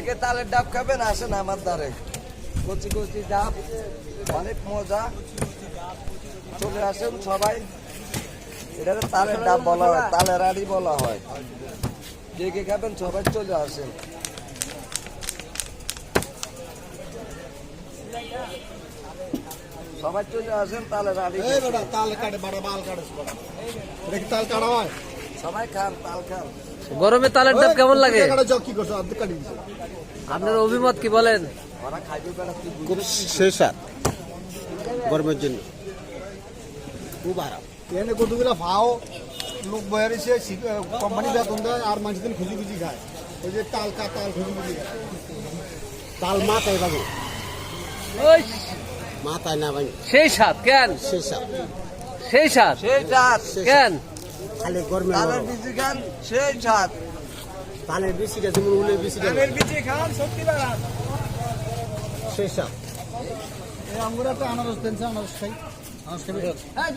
কে তালের ডাব খাবেন আসেন আমার দ্বারে। কচি কচি ডাব অনেক মজা, চলে আসেন সবাই। এটা তালের ডাব বলা হয়, তালের আড়ি বলা হয়। কে খাবেন সবাই চলে আসেন। সবাই চলে আসেন তালের আড়ি। সবাই খান, তাল খান। গরমে তালের ডাব কেমন লাগে? আপনার অভিমত কি বলেন? ওরা খাইবে বেড়া কি খুব শেষ গরমের জন্য খুব আরাম। এখানে কতগুলো ভাও লোক বয়ে রয়েছে, কোম্পানি বেতন দেয় আর মানুষদের খুঁজি খুঁজি খায়। ওই যে তাল খুঁজি খুঁজি খায়। তাল মাথায় বাবু, মাথায় না ভাই, সেই স্বাদ কেন? সেই স্বাদ, সেই স্বাদ সেই স্বাদ কেন? খালি গরমে তালের বিচি খান, সেই স্বাদ। তালের বিচিটা যেমন উলের বিচিটা সেই স্বাদ। আমরা তো আনারস দেন, আনারস খাই, আনারস খাই।